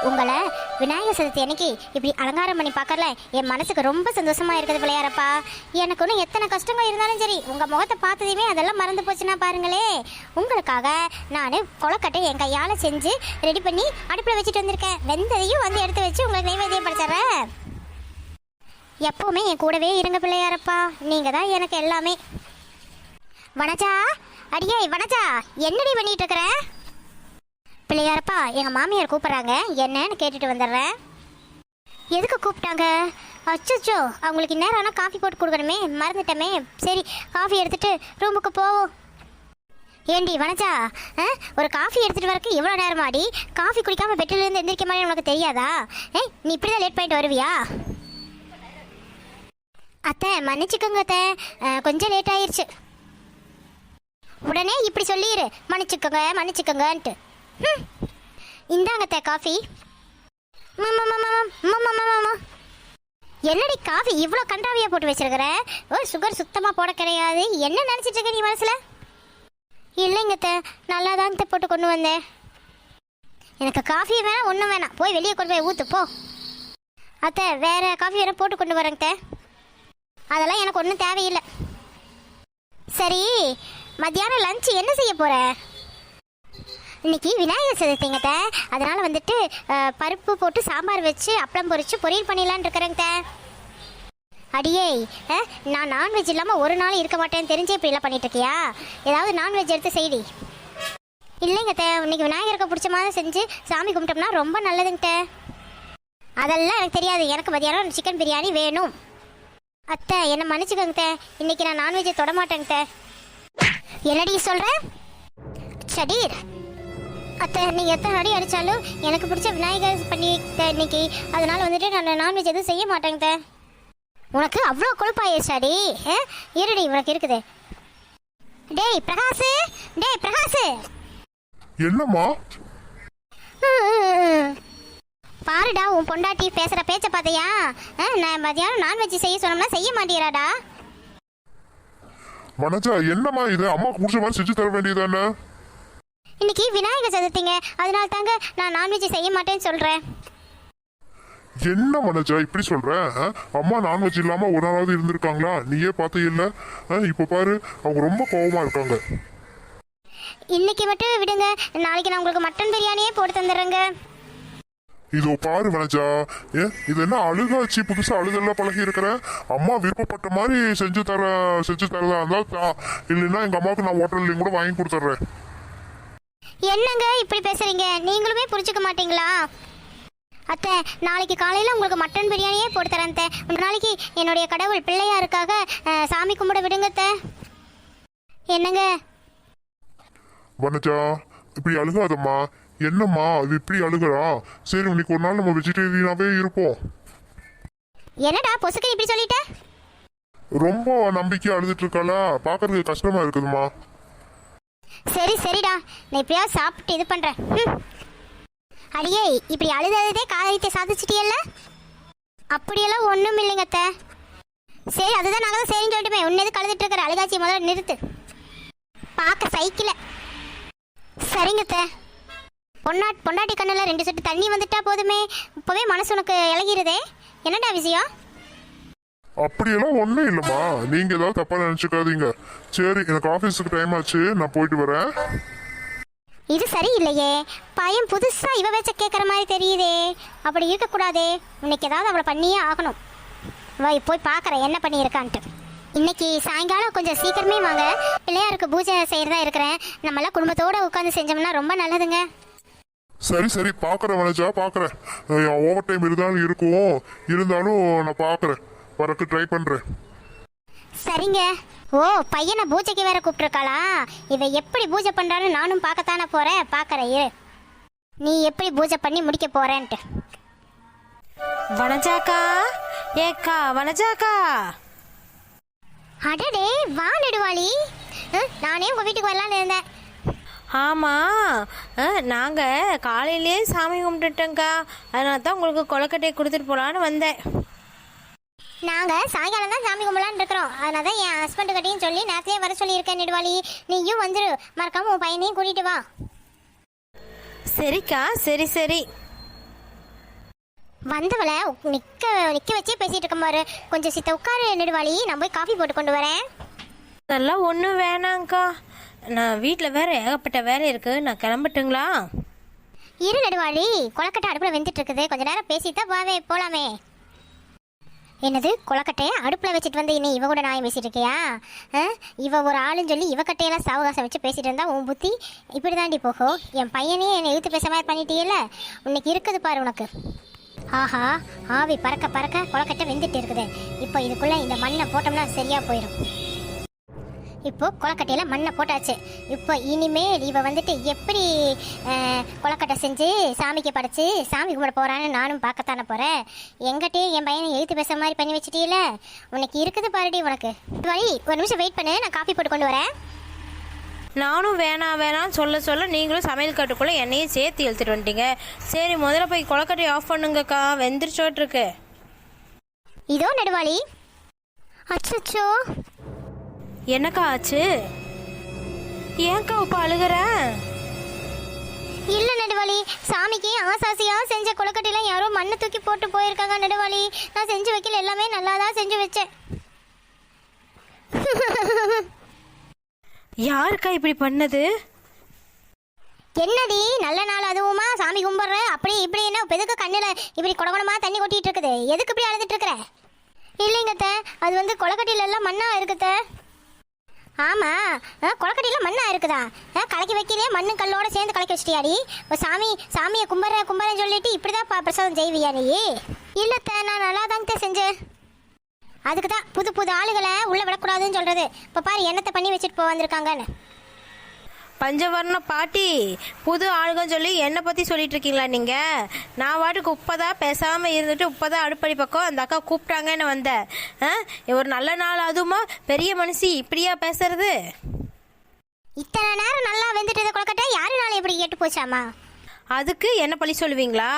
உங்களை விநாயகர் சதுர்த்தி அன்னைக்கு இப்படி அலங்காரம் பண்ணி பார்க்கல என் மனசுக்கு ரொம்ப சந்தோஷமா இருக்குது பிள்ளையாரப்பா. எனக்கு ஒன்றும் எத்தனை கஷ்டங்கள் இருந்தாலும் சரி உங்கள் முகத்தை பார்த்ததுமே அதெல்லாம் மறந்து போச்சுன்னா பாருங்களே. உங்களுக்காக நான் கொலக்கட்டை என் கையால் செஞ்சு ரெடி பண்ணி அடுப்பில் வச்சுட்டு வந்திருக்கேன். வெந்ததையும் வந்து எடுத்து வச்சு உங்களுக்கு நைவேத்தியம் படைச்சிட்றேன். எப்பவுமே என் கூடவே இருங்க பிள்ளையாரப்பா, நீங்கள் தான் எனக்கு எல்லாமே. வனஜா, அடியே வனஜா, என்னடி பண்ணிட்டு இருக்கிற? பிள்ளையாரப்பா, எங்கள் மாமியார் கூப்பிட்றாங்க, என்னன்னு கேட்டுட்டு வந்துடுறேன். எதுக்கு கூப்பிட்டாங்க? அச்சோ, அவங்களுக்கு நேரம் ஆனால் காஃபி போட்டு கொடுக்கணுமே, மறந்துட்டமே. சரி, காஃபி எடுத்துட்டு ரூமுக்கு போவோம். ஏண்டி வனஜா, ஒரு காஃபி எடுத்துகிட்டு வரக்கு எவ்வளோ நேரமாடி? காஃபி குடிக்காமல் பெட்டிலேருந்து எந்திரிக்க மாதிரி உனக்கு தெரியாதா? நீ இப்படி தான் லேட் பண்ணிட்டு வருவியா? அத்தை மன்னிச்சுக்கோங்க அத்தை, கொஞ்சம் லேட் ஆயிடுச்சு. உடனே இப்படி சொல்லிடு, மன்னிச்சுக்கோங்க மன்னிச்சுக்கோங்கன்ட்டு. இந்தாங்கத்த காஃபி. என்னடி காஃபி இவ்வளோ கண்டாவியாக போட்டு வச்சிருக்கிற? ஒரு சுகர் சுத்தமாக போட கிடையாது. என்ன நினச்சிட்டு இருக்க நீ மனசில்? இல்லைங்கத்த, நல்லா தான் போட்டு கொண்டு வந்தேன். எனக்கு காஃபி வேணாம், ஒன்றும் வேணாம், போய் வெளியே கொண்டு போய் ஊற்று போ. அத்தை வேற காஃபி வேணால் போட்டு கொண்டு வரேங்க. அதெல்லாம் எனக்கு ஒன்றும் தேவையில்லை. சரி, மத்தியானம் லஞ்சு என்ன செய்ய போகிற? இன்னைக்கு விநாயகர் சதுர்த்திங்கத்த, அதனால் வந்துட்டு பருப்பு போட்டு சாம்பார் வச்சு அப்பளம் பொரிச்சு பொரியல் பண்ணிடலான் இருக்கிறேங்க. அடியே, நான் நான்வெஜ் இல்லாமல் ஒரு நாள் இருக்க மாட்டேன்னு தெரிஞ்சே இப்படிலாம் பண்ணிட்டு இருக்கியா? ஏதாவது நான்வெஜ் எடுத்து செய்தி. இல்லைங்கத்த, இன்னைக்கு விநாயகருக்கு பிடிச்ச மாதிரி செஞ்சு சாமி கும்பிட்டோம்னா ரொம்ப நல்லதுங்கிட்ட. அதெல்லாம் எனக்கு தெரியாது, எனக்கு மத்தியானம் சிக்கன் பிரியாணி வேணும். அத்தை என்னை மன்னிச்சுக்கோங்க, இன்னைக்கு நான் நான்வெஜ்ஜை தொட மாட்டேங்க. என்னடி சொல்ற? சடீர் அத்தை, நீங்கள் எத்தனை அடி அடித்தாலும் எனக்கு பிடிச்ச விநாயகர் பண்ணி இன்னைக்கு, அதனால வந்துட்டு நான் நான்வெஜ் எதுவும் செய்ய மாட்டேங்க. உனக்கு அவ்வளோ கொழுப்பாயிருச்சாடி? இருடி, உனக்கு இருக்குது. டேய் பிரகாஷ், டேய் பிரகாஷ். என்னம்மா? பாருடா, உன் பொண்டாட்டி பேசுற பேச்ச பார்த்தியா? நான் மதியானம் நான்வெஜ் செய்ய சொன்னோம்னா செய்ய மாட்டேறாடா. வனஜா, என்னம்மா இது? அம்மாவுக்கு பிடிச்ச மாதிரி செஞ்சு தர வேண்டியதானே? இன்னைக்கு விநாயகர் சதுர்த்திங்க, அதனால தாங்க நான் நான்வெஜ் செய்ய மாட்டேன்னு சொல்றேன். என்ன வனஜா இப்படி சொல்ற? அம்மா நான்வெஜ் இல்லாம ஒரு நாளாவது இருந்திருக்காங்களா? நீயே பார்த்து இல்ல, இப்ப பாரு அவங்க ரொம்ப கோபமா இருக்காங்க. இன்னைக்கு மட்டும் விடுங்க, நாளைக்கு நான் உங்களுக்கு மட்டன் பிரியாணியே போட்டு தந்துடுறேங்க. இதோ பாரு வனஜா, இது என்ன அழுகாச்சு? புதுசா அழுதெல்லாம் பழகி இருக்கிற. அம்மா விருப்பப்பட்ட மாதிரி செஞ்சு தரதா இருந்தா, இல்லைன்னா எங்க அம்மாவுக்கு நான் ஹோட்டல்லையும் கூட வாங்கி கொடுத்துட்றேன். என்னங்க இப்படி பேசுறீங்க? நீங்களுமே புரிஞ்சுக்க மாட்டீங்களா? அத்தை, நாளைக்கு காலையில் உங்களுக்கு மட்டன் பிரியாணியே போட்டு தரேன் அத்தை. ஒரு நாளைக்கு என்னுடைய கடவுள் பிள்ளையாருக்காக சாமி கும்பிட விடுங்க அத்தை. என்னங்க வனஜா, இப்படி அழுகாதம்மா. என்னம்மா அது இப்படி அழுகிறா? சரி, இன்னைக்கு ஒரு நாள் நம்ம வெஜிடேரியனாவே இருப்போம். என்னடா பொசுக்கு இப்படி சொல்லிட்ட? ரொம்ப நம்பிக்கையா அழுதுட்டு இருக்காளா? பாக்குறதுக்கு கஷ்டமா இருக்குதுமா. சரி சரிடா, நான் இப்படியா சாப்பிட்டு இது பண்றேன். அடியே, இப்படி அழுததே காரியத்தை சாதிச்சிட்டியல்ல? அப்படியெல்லாம் ஒன்றும் இல்லைங்க அத்தை. சரி, அதுதான் நாங்கள் தான் சரின்னு சொல்லிட்டுமே. உன்னது கழுதுட்டு இருக்கிற அழுகாச்சி முதல்ல நிறுத்து. பார்க்க சைக்கிள. சரிங்க அத்தை. பொண்டாட்டி கண்ணில் 2 சொட்டு தண்ணி வந்துட்டா போதுமே, இப்போவே மனசு உனக்கு இழகிருதே. என்னடா விஷயம்? அப்படியெல்லாம் ஒன்றும் இல்லைம்மா, நீங்க ஏதாவது தப்பா நினைச்சுக்காதீங்க. சரி, எனக்கு ஆஃபீஸுக்கு டைம் ஆச்சு, நான் போயிட்டு வரேன். இது சரியில்லையே, பையன் புதுசா இவ வச்ச கேட்குற மாதிரி தெரியுதே. அப்படி இருக்கக்கூடாதே, இன்னைக்கு ஏதாவது அவளை பண்ணியே ஆகணும். போய் பார்க்குறேன் என்ன பண்ணியிருக்கான்ட்டு. இன்னைக்கு சாயங்காலம் கொஞ்சம் சீக்கிரமே வாங்க, பிள்ளையாருக்கு பூஜை செய்யறதா இருக்கிறேன். நம்மளாம் குடும்பத்தோடு உட்காந்து செஞ்சோம்னா ரொம்ப நல்லதுங்க. சரி சரி, பார்க்குறேன் வனஜா, பார்க்குறேன். ஓவர் டைம் இருந்தாலும் நான் பார்க்குறேன், வரக்கு ட்ரை பண்ணுறேன். சரிங்க. ஓ, பையனை பூஜைக்கு வேற கூப்பிட்டுருக்காளா? இவ எப்படி பூஜை பண்றான்னு நானும் பார்க்கத்தானே போறேன். பார்க்கறேன் இரு, நீ எப்படி பூஜை பண்ணி முடிக்க போறேன்ட்டு. வனஜாக்கா, ஏக்கா வனஜாக்கா. அடடே, வா நெடுவாளி. நானே உங்க வீட்டுக்கு வரலான்னு இருந்தேன். ஆமாம், நாங்கள் காலையிலே சாமி கும்பிட்டுட்டோங்க்கா. அதனால தான் உங்களுக்கு கொலக்கட்டையை கொடுத்துட்டு போகலான்னு வந்தேன். நாங்கள் சாயங்காலம் தான் சாமி கும்பலான்னு இருக்கிறோம். அதனால தான் என் ஹஸ்பண்டு கிட்டையும் சொல்லி நேரத்திலே வர சொல்லியிருக்கேன். நெடுவாளி, நீயும் வந்துரு, மறக்காம உன் பையனையும் கூட்டிட்டு வா. சரிக்கா, சரி சரி. வந்தவளை நிற்க நிற்க வச்சே பேசிகிட்டு இருக்க பாரு. கொஞ்சம் சித்த உட்காரு நெடுவாளி, நான் போய் காஃபி போட்டு கொண்டு வரேன். அதெல்லாம் ஒன்றும் வேணாங்க்கா, நான் வீட்டில் வேறு ஏகப்பட்ட வேலை இருக்குது, நான் கிளம்பட்டுங்களா? இரு நெடுவாளி, கொலக்கட்டை அடுப்பில் வெந்துட்டு இருக்குது, கொஞ்ச நேரம் பேசித்தான் போகலாமே. என்னது கொலக்கட்டையை அடுப்பில் வச்சுட்டு வந்து இன்னும் இவ கூட நாயம் பேசிட்டு இருக்கியா? இவ ஒரு ஆளுன்னு சொல்லி இவ கட்டையெல்லாம் சாவகாசம் வச்சு பேசிட்டு இருந்தா உன் புத்தி இப்படி தாண்டி போகும். என் பையனே என்னை இழுத்து பேச மாதிரி பண்ணிட்டீல்ல, உன்னைக்கு இருக்குது பாரு உனக்கு. ஆஹா, ஆவி பறக்க பறக்க கொலக்கட்டை வெந்துட்டு இருக்குது. இப்போ இதுக்குள்ளே இந்த மண்ணை போட்டோம்னா சரியாக போயிடும். இப்போ கொலக்கட்டையில் மண்ணை போட்டாச்சு. இப்போ இனிமேல் இவ வந்துட்டு எப்படி கொலக்கட்டை செஞ்சு சாமிக்கு படைச்சு சாமி கும்பிட போகிறான்னு நானும் பார்க்கத்தானே போகிறேன். எங்கிட்டே என் பையனை எழுத்து பேச மாதிரி பண்ணி வச்சுட்டீல, உனக்கு இருக்குது பாருடி உனக்கு. வழி ஒரு நிமிஷம் வெயிட் பண்ணு, நான் காஃபி போட்டு கொண்டு வரேன். நானும் வேணாம் சொல்ல சொல்ல நீங்களும் சமையல் கட்டுக்குள்ளே என்னையும் சேர்த்து இழுத்துட்டு வந்துட்டீங்க. சரி, முதல்ல போய் கொலக்கட்டையை ஆஃப் பண்ணுங்கக்கா, வெந்துருச்சோட்ருக்கு. இதோ நெடுவாளி. அச்சோ, என்னக்கா ஆச்சு? ஏன்க்கா இப்போ அழுகிற? இல்லை நெடுவாளி, சாமிக்கு ஆசாசியாக செஞ்ச கொலக்கட்டையில் யாரோ மண்ணை தூக்கி போட்டு போயிருக்காங்க நெடுவாளி. நான் செஞ்சு வைக்கல, எல்லாமே நல்லா தான் செஞ்சு வச்சேன். யாருக்கா இப்படி பண்ணது? என்னடி நல்ல நாள் அதுவுமா சாமி கும்பிட்ற, அப்படி இப்படி என்ன எதுக்கு கண்ணில் இப்படி குடகுடமாக தண்ணி கொட்டிட்டு இருக்குது? எதுக்கு இப்படி அழுதுட்டு இருக்கிற? இல்லைங்கத்த, அது வந்து கொலக்கட்டையில எல்லாம் மண்ணா இருக்குத்த. ஆமாம், கொலக்கட்டையில் மண்ணா இருக்குதா? கலக்கி வைக்கலையே, மண்ணு கல்லோட சேர்ந்து கலக்கி வச்சிட்டியாடி? இப்போ சாமியை கும்பறேன்னு சொல்லிட்டு இப்படி தான் பிரசாதம் செய்வியா நீ? இல்லைத்த, நான் நல்லா தாங்க செஞ்சேன். அதுக்கு தான் புது ஆளுகளை உள்ளே விடக்கூடாதுன்னு சொல்கிறது. இப்போ பாரு என்னத்தை பண்ணி வச்சுட்டு வந்திருக்காங்கன்னு. பஞ்சவர்ண பாட்டி, புது ஆளுகன்னு சொல்லி என்னை பற்றி சொல்லிட்டு இருக்கீங்களா நீங்கள்? நான் வாட்டுக்கு உப்பதான் பேசாமல் இருந்துட்டு உப்பதான் அடுப்படி பக்கம் அந்த அக்கா கூப்பிட்டாங்கன்னு வந்தேன். ஒரு நல்ல நாள் அதுமா பெரிய மனுஷி இப்படியா பேசுறது? இத்தனை நேரம் நல்லா வெந்துட்டு கொலக்கட்டை யாருனால எப்படி கேட்டு போச்சாமா? அதுக்கு என்ன பழி சொல்லுவீங்களா?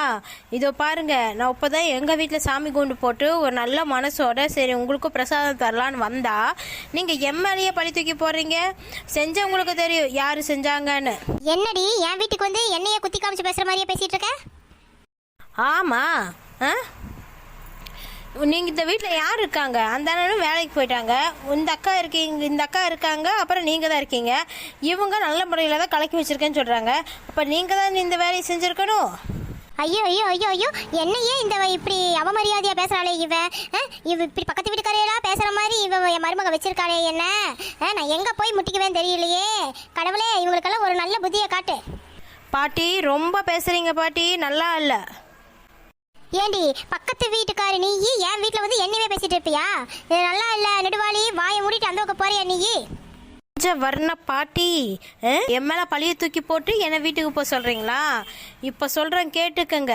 இதோ பாருங்க, நான் இப்போதான் எங்கள் வீட்டில் சாமி கும்பிட்டு போட்டு ஒரு நல்ல மனசோட சரி உங்களுக்கும் பிரசாதம் தரலான்னு வந்தா நீங்கள் எம்எல்ஏ பழி தூக்கி போடுறீங்க. செஞ்சவங்களுக்கு தெரியும் யாரு செஞ்சாங்கன்னு. என்னடி என் வீட்டுக்கு வந்து என்னைய குத்தி காமிச்சு பேசுகிற மாதிரியே பேசிகிட்டு இருக்க? ஆமாம், நீங்கள் இந்த வீட்டில் யார் இருக்காங்க? அந்த அண்ணனும் வேலைக்கு போயிட்டாங்க, இந்த அக்கா இருக்காங்க, அப்புறம் நீங்கள் தான் இருக்கீங்க. இவங்க நல்ல முறையில் தான் கலக்கி வச்சுருக்கேன்னு சொல்கிறாங்க. அப்போ நீங்கள் தான் இந்த வேலையை செஞ்சுருக்கணும். ஐயோ ஐயோ ஐயோ ஐயோ, என்னையே இந்த இப்படி அவமரியாதையாக பேசுகிறாளே இவ இப்படி பக்கத்து வீட்டுக்காரையெல்லாம் பேசுகிற மாதிரி இவ என் மருமக வச்சிருக்காளே என்ன? நான் எங்கே போய் முட்டிக்குவேன்னு தெரியலையே. கடவுளே, இவங்களுக்கெல்லாம் ஒரு நல்ல புத்தியை காட்டு. பாட்டி ரொம்ப பேசுகிறீங்க பாட்டி, நல்லா இல்லை. ஏண்டி பக்கத்து வீட்டுக்காரி நீ என் வீட்டில் வந்து என்னையே பேசிட்டு இருப்பியா? இது நல்லா இல்லை நெடுவாளி, வாயை மூடிட்டு அந்த பக்கம் போறியா நீ? வர்ண பாட்டி, என் மேலே பழிய தூக்கி போட்டு என்னை வீட்டுக்கு போக சொல்கிறீங்களா? இப்போ சொல்கிறேன் கேட்டுக்கங்க.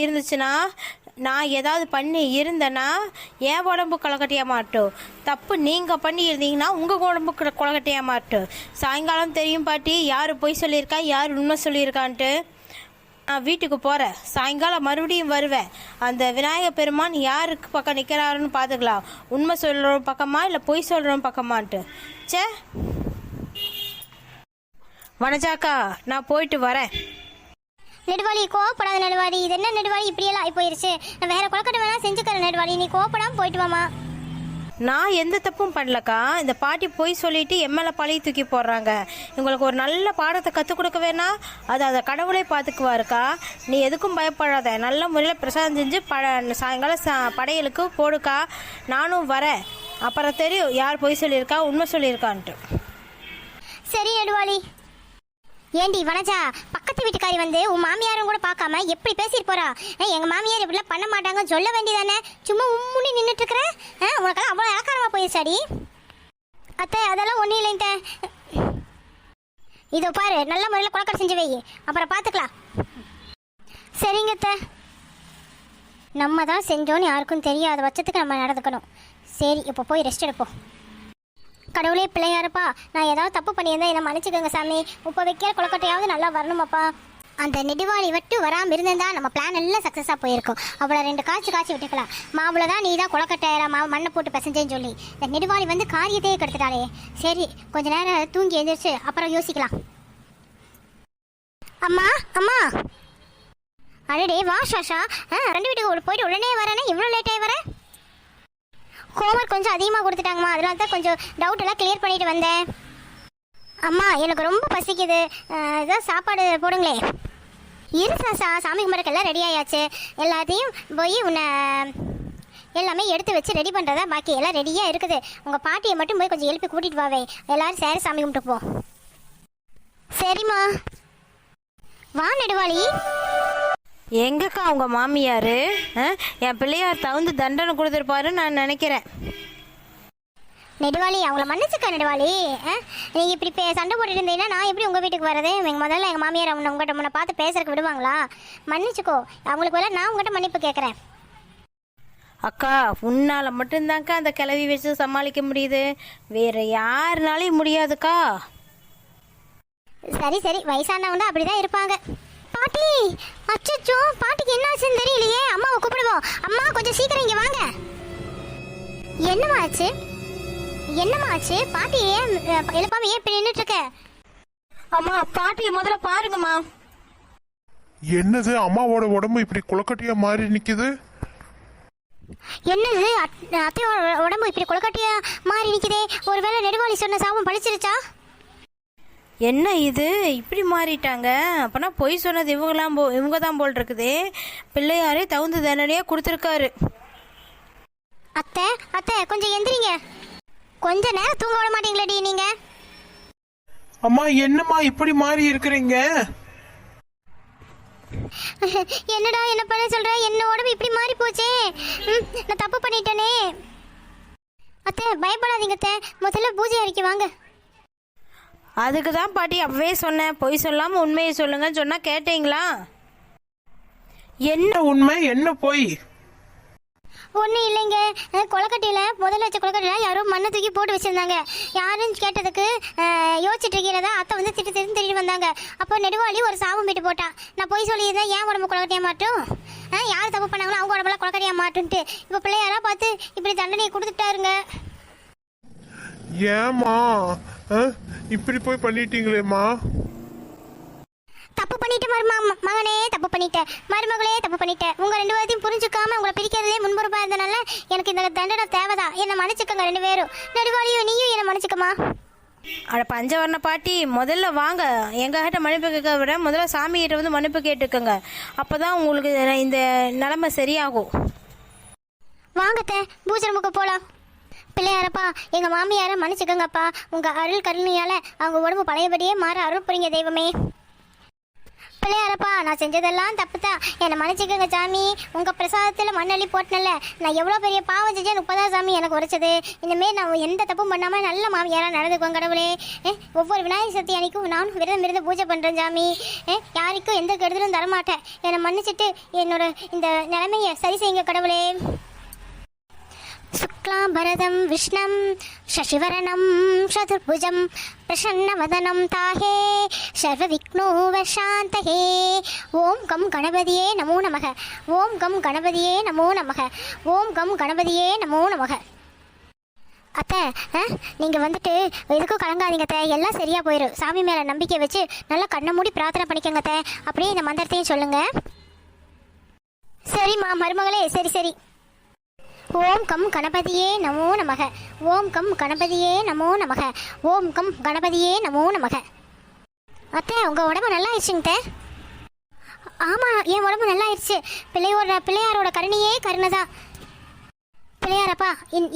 இருந்துச்சுன்னா நான் ஏதாவது பண்ணி இருந்தேன்னா என் உடம்பு கொலக்கட்டையாக மாட்டோம். தப்பு நீங்கள் பண்ணி இருந்தீங்கன்னா உங்கள் உடம்பு கொலக்கட்டையாக மாட்டோம். சாயங்காலம் தெரியும் பாட்டி யார் பொய் சொல்லியிருக்கா யார் உண்மை சொல்லியிருக்கான்ட்டு. நான் வீட்டுக்கு போகிறேன், சாயங்காலம் மறுபடியும் வருவேன். அந்த விநாயகர் பெருமான் யாருக்கு பக்கம் நிற்கிறாருன்னு பார்த்துக்கலாம். உண்மை சொல்கிறவன் பக்கமா இல்லை பொய் சொல்கிறவன் பக்கமான்ட்டு. சே வனஜாக்கா, நான் போயிட்டு வரேன். நெடுவாளி கோவப்படாத நெடுவாளி, இது என்ன நெடுவாளி இப்படியெல்லாம் ஆகி போயிருச்சு? நான் வேற கொலக்கட்டை வேணா செஞ்சுக்கிறேன் நெடுவாளி, நீ கோவப்படாமல் போயிட்டு வாமா. நான் எந்த தப்பும் பண்ணலக்கா. இந்த பாட்டி போய் சொல்லிட்டு எம்எல்ஏ பழி தூக்கி போடுறாங்க. உங்களுக்கு ஒரு நல்ல பாடத்தை கற்றுக் கொடுக்க வேணா, அதை கடவுளே பார்த்துக்குவாருக்கா. நீ எதுக்கும் பயப்படாத, நல்ல முறையில் பிரசாதம் செஞ்சு சாயங்காலம் படையலுக்கு போடுக்கா. நானும் வரேன், அப்புறம் தெரியும் யார் பொய் சொல்லியிருக்கா உண்மை சொல்லியிருக்கான்ட்டு. சரி நெடுவாளி. ஏண்டி வனஜா, பக்கத்து வீட்டுக்காரி வந்து உன் மாமியாரும் கூட பார்க்காம எப்படி பேசிட்டு போறா? எங்க மாமியார் இப்படிலாம் பண்ண மாட்டாங்கன்னு சொல்ல வேண்டியதானே? சும்மா உம்முனி நின்றுட்டு இருக்கிற, உனக்கெல்லாம் அவ்வளோ இலக்காரமா போயிருச்சாடி? அத்தை அதெல்லாம் ஒன்றும் இல்லைங்க. இதோ பாரு, நல்ல முறையில் கொலக்கட்டை செஞ்சு வை, அப்புறம் பார்த்துக்கலாம். சரிங்க அத்தை. நம்ம தான் செஞ்சோன்னு யாருக்கும் தெரியாத பட்சத்துக்கு நம்ம நடந்துக்கணும். சரி, இப்போ போய் ரெஸ்ட் எடுப்போம். கடவுளே பிள்ளையாருப்பா, நான் ஏதாவது தப்பு பண்ணியிருந்தேன் என்னை மன்னிச்சுக்கோங்க சாமி. இப்போ வைக்கிற கொலக்கட்டையாவது நல்லா வரணுமாப்பா. அந்த நெடுவாளி மட்டும் வராமல் இருந்திருந்தா நம்ம பிளான் எல்லாம் சக்ஸஸாக போயிருக்கும். அவ்வளோ 2 காய்ச்சி விட்டுக்கலாம். மாவுளை தான் நீ தான் கொலக்கட்டை மண்ணை போட்டு பிசைஞ்சேன்னு சொல்லி இந்த நெடுவாளி வந்து காரியத்தையே கெடுத்துட்டாளே. சரி, கொஞ்ச நேரம் தூங்கி எழுந்திரிச்சு அப்புறம் யோசிக்கலாம். அம்மா அம்மா அடடே வா சாஷா. ரெண்டு வீட்டுக்கு போயிட்டு உடனே வரேனே, இவ்வளோ லேட் ஆகி வர? ஹோம்ஒர்க் கொஞ்சம் அதிகமாக கொடுத்துட்டாங்கம்மா, அதனால தான் கொஞ்சம் டவுட் எல்லாம் கிளியர் பண்ணிட்டு வந்தேன். அம்மா எனக்கு ரொம்ப பசிக்குது, ஏதாவது சாப்பாடு போடுங்களே. இரு சாஷா, சாமி கும்பிட்றதுக்கெல்லாம் ரெடி ஆயாச்சு. எல்லாத்தையும் போய் உன்னை எல்லாமே எடுத்து வச்சு ரெடி பண்ணுறதா பாக்கி, எல்லாம் ரெடியாக இருக்குது. உங்கள் பாட்டியை மட்டும் போய் கொஞ்சம் எழுப்பி கூட்டிகிட்டு வாவே, எல்லாரும் சேர சாமி கும்பிட்டு போ. சரிம்மா. வா நெடுவாளி. எங்கக்கா உங்க மாமியார்? என் பிள்ளையார் தகுந்த தண்டனை கொடுத்துருப்பாருன்னு நான் நினைக்கிறேன். நெடுவாளி அவங்கள மன்னிச்சுக்க நெடுவாளி. நீங்கள் இப்படி சண்டை போட்டுட்டு இருந்தீங்கன்னா நான் எப்படி உங்கள் வீட்டுக்கு வரது? முதல்ல எங்கள் மாமியார் உங்கள்கிட்ட முன்ன பார்த்து பேசுறதுக்கு விடுவாங்களா? மன்னிச்சுக்கோ, அவங்களுக்கு பதிலாக நான் உங்கள்கிட்ட மன்னிப்பு கேட்குறேன். அக்கா உன்னால் மட்டும்தான்க்கா அந்த கிளவி வச்சு சமாளிக்க முடியுது, வேற யாருனாலையும் முடியாதுக்கா. சரி சரி, வயசானவங்க அப்படிதான் இருப்பாங்க. பாட்டி, அச்சோ பாட்டிக்கு என்ன ஆச்சுன்னு தெரியலையே. அம்மாவை கூப்பிடுவோம். அம்மா கொஞ்சம் சீக்கிரம் இங்கே வாங்க. என்னம்மா ஆச்சு? என்னம்மா ஆச்சு? பாட்டி ஏன் எழுப்பாம ஏன் இப்படி நின்றுட்டு இருக்க? அம்மா பாட்டியை முதல்ல பாருங்கம்மா. என்னது அம்மாவோட உடம்பு இப்படி குளக்கட்டியா மாறி நிக்குது? என்னது அத்தையோட உடம்பு இப்படி கொலக்கட்டியா மாறி நிக்குதே? ஒருவேளை நெடுவாளி சொன்ன சாபம் பழிச்சிருச்சா? என்ன இது இப்படி மாறிட்டாங்க? அப்பனா பொய் சொன்னது இவங்க தான் போல் இருக்குதே. பிள்ளையாரே தகுந்த தண்டனையா கொடுத்துருக்காரு. அத்தை அத்தை கொஞ்சம் எந்திரிங்க. கொஞ்ச நேரம் தூங்க விட மாட்டீங்களேடி நீங்க? அம்மா என்னம்மா இப்படி மாறி இருக்கிறீங்க? என்னடா என்ன பண்ண சொல்ற? என்ன உடம்பு இப்படி மாறி போச்சே. நான் தப்பு பண்ணிட்டேனே. அத்தை பயப்படாதீங்க அத்தை, முதல்ல பூஜை அறைக்கு வாங்க. அதுக்கு தான் பாட்டி அப்பவே சொன்னேன், பொய் சொல்லாம உண்மையை சொல்லுங்கன்னு சொன்னா கேட்டீங்களா? என்ன உண்மை என்ன பொய்? ஒன்றும் இல்லைங்க, கொலக்கட்டையில் முதல்ல வச்ச கொலக்கட்டையில் யாரோ மண்ணை தூக்கி போட்டு வச்சுருந்தாங்க. யாருன்னு கேட்டதுக்கு யோசிச்சுட்டு இருக்கிறதா அத்தை வந்து திட்டு வந்தாங்க. அப்போ நெடுவாளி ஒரு சாபம் போட்டு போட்டா. நான் போய் சொல்லியிருந்தேன், ஏன் உடம்பு கொலக்கட்டையாக மாட்டும், யார் தப்பு பண்ணாங்களோ அவங்க உடம்புல கொலக்கட்டையாக மாட்டுன்ட்டு. இப்போ பிள்ளையாரா பார்த்து இப்படி தண்டனையை கொடுத்துட்டாருங்க. ஏமா இப்படி போய் பண்ணிட்டீங்களேம்மா? தப்பு பண்ணிட்டு மகனே, தப்பு பண்ணிட்டேன், மருமகளே தப்பு பண்ணிட்டேன். உங்க ரெண்டு பேரையும் புரிஞ்சுக்காம உங்களை பிரிக்கிறதே முன்பொறுப்பா இருந்தனால எனக்கு இந்த தண்டனை தேவைதான். என்னை மன்னிச்சுக்கங்க ரெண்டு பேரும். நெடுவாளியும் நீயும் என்னை மன்னிச்சுக்கமா. அட பஞ்சவர்ண பாட்டி, முதல்ல வாங்க எங்ககிட்ட மன்னிப்பு கேட்க விட முதல்ல சாமி கிட்ட வந்து மன்னிப்பு கேட்டுக்கோங்க. அப்பதான் உங்களுக்கு இந்த நிலைமை சரியாகும். வாங்கத்த பூஜை ரூமுக்கு போலாம். பிள்ளையாரப்பா எங்க மாமியார மன்னிச்சுக்கோங்கப்பா. உங்க அருள் கருணையால அவங்க உடம்பு பழையபடியே மாற அருள் புரிங்க தெய்வமே. பிள்ளையாரப்பா நான் செஞ்சதெல்லாம் தப்பு தான், என்னை மன்னிச்சுக்கோங்க சாமி. உங்கள் பிரசாதத்தில் மண்ணள்ளி போட்டனல்ல, நான் எவ்வளோ பெரிய பாவம் செஞ்சேன், 30 சாமி எனக்கு உரைச்சது. இனிமேல் நான் எந்த தப்பும் பண்ணாமல் நல்ல மாமியாராக நடந்துக்குவேன் கடவுளே. ஒவ்வொரு விநாயகர் சக்தி அன்னைக்கும் நானும் விரதம் இருந்து பூஜை பண்ணுறேன் சாமி. யாருக்கும் எந்த கெடுதலும் தரமாட்டேன். என்னை மன்னிச்சுட்டு என்னோட இந்த நிலைமையை சரி செய்யுங்க கடவுளே. शुक्लांबरदं विष्णुं शशिवर्णं चतुर्भुजं प्रसन्नवदनं ताहे सर्वविघ्नोपशान्तये. ओम गम गणपतिये नमो नमः. ओम गम गणपतिये नमो नमः. ओम गम गणपतिये नमो नमः. அத்தை நீங்கள் வந்துட்டு எதுக்கும் கலங்காதீங்க அத்தை, எல்லாம் சரியாக போயிடும். சாமி மேலே நம்பிக்கை வச்சு நல்லா கண்ணை மூடி பிரார்த்தனை பண்ணிக்கோங்க அத்தை. அப்படியே இந்த மந்திரத்தையும் சொல்லுங்கள். சரிம்மா மருமகளே, சரி சரி. ஓம் கம் கணபதியே நமோ நமக. ஓம் கம் கணபதியே நமோ நமக. ஓம் கம் கணபதியே நமோ நமக. அத்தை உங்கள் உடம்பு நல்லா ஆயிடுச்சுங்க அத்தை. ஆமாம் என் உடம்பு நல்லா ஆயிடுச்சு. பிள்ளையாரோட கருணையே கருணை தான். பிள்ளையாரப்பா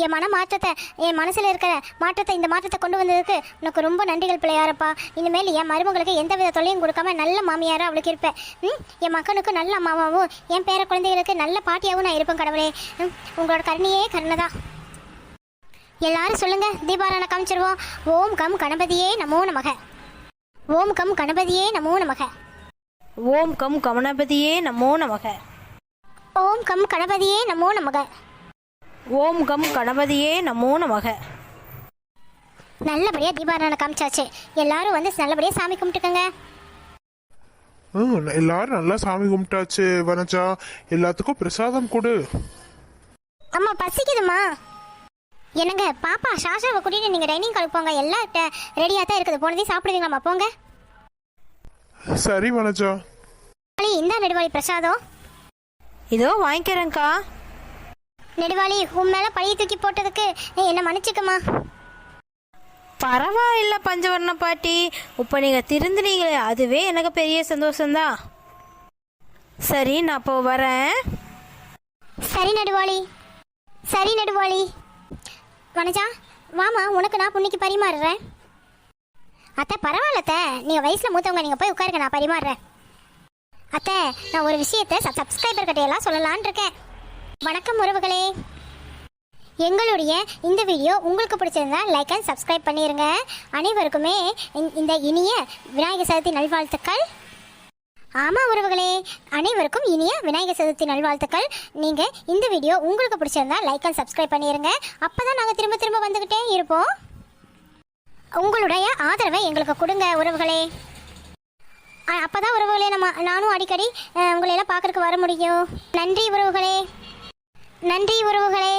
என் மன மாற்றத்தை, என் மனசில் இருக்கிற மாற்றத்தை, இந்த மாற்றத்தை கொண்டு வந்ததுக்கு உனக்கு ரொம்ப நன்றிகள் பிள்ளையாரப்பா. இனிமேல் என் மருமகளுக்கு எந்த வித தொல்லையும் கொடுக்காம நல்ல மாமியாராக அவளுக்கு இருப்பேன். என் மக்களுக்கு நல்ல அம்மாவாகவும் என் பேர குழந்தைகளுக்கு நல்ல பாட்டியாகவும் நான் இருப்பேன் கடவுளே. உங்களோட கருணையே கருணை தான். எல்லாரும் சொல்லுங்க, தீபாராதனை காமிச்சிருவோம். ஓம் கம் கணபதியே நமோ நமக. ஓம் கம் கணபதியே நமோ நமக. ஓம் கம் கணபதியே நமோ நமக. ஓம் கம் கணபதியே நமோ நமக. ஓம் கம் கணபதியே நமோ நமக. நல்லபடியாக தீபாராதனை காமிச்சாச்சு. எல்லாரும் வந்து நல்லபடியாக சாமி கும்பிட்டுக்கோங்க. எல்லாரும் நல்லா சாமி கும்பிட்டாச்சு வனஜா. எல்லாத்துக்கும் பிரசாதம் கொடு. அம்மா பசிக்குதுமா. என்னங்க பாப்பா சாஷாவை கூட்டிட்டு நீங்கள் டைனிங் ஹாலுக்கு போங்க. எல்லாம் ரெடியாக தான் இருக்குது. போனதையும் சாப்பிடுவீங்களாம்மா, போங்க. சரி வனஜா. இந்த நெடுவாளி பிரசாதம். இதோ வாங்கிக்கிறேங்க்கா. நெடுவாளி, உன் மேல பழைய தூக்கி போட்டதுக்கு என்ன மன்னிச்சுக்கம்மா. பரவாயில்ல பஞ்சவர்ண பாட்டி, இப்போ நீங்கள் திருந்துனீங்களே அதுவே எனக்கு பெரிய சந்தோஷம்தான். சரி, நான் இப்போ வரேன். சரி நெடுவாளி, சரி நெடுவாளி. வனஜா, வாமா, உனக்கு நான் புண்ணிக்கு பரிமாறுறேன். அத்தை பரவாயில்ல அத்தை, நீங்கள் வயசில் மூத்தவங்க, நீங்கள் போய் உட்காருங்க, நான் பரிமாறுறேன். அத்தை, நான் ஒரு விஷயத்தை சப்ஸ்கிரைபர் கிட்டையெல்லாம் சொல்லலான் இருக்கேன். வணக்கம் உறவுகளே. எங்களுடைய இந்த வீடியோ உங்களுக்கு பிடிச்சிருந்தா லைக் அண்ட் சப்ஸ்கிரைப் பண்ணிடுங்க. அனைவருக்குமே இந்த இனிய விநாயகர் சதுர்த்தி நல்வாழ்த்துக்கள். ஆமாம் உறவுகளே, அனைவருக்கும் இனிய விநாயகர் சதுர்த்தி நல்வாழ்த்துக்கள். நீங்கள் இந்த வீடியோ உங்களுக்கு பிடிச்சிருந்தா லைக் அண்ட் சப்ஸ்கிரைப் பண்ணிடுங்க. அப்போ தான் நாங்கள் திரும்ப திரும்ப வந்துக்கிட்டே இருப்போம். உங்களுடைய ஆதரவை எங்களுக்கு கொடுங்க உறவுகளே. அப்போ தான் உறவுகளே நானும் அடிக்கடி உங்களையெல்லாம் பார்க்குறதுக்கு வர முடியும். நன்றி உறவுகளே, நன்றி உறவுகளே.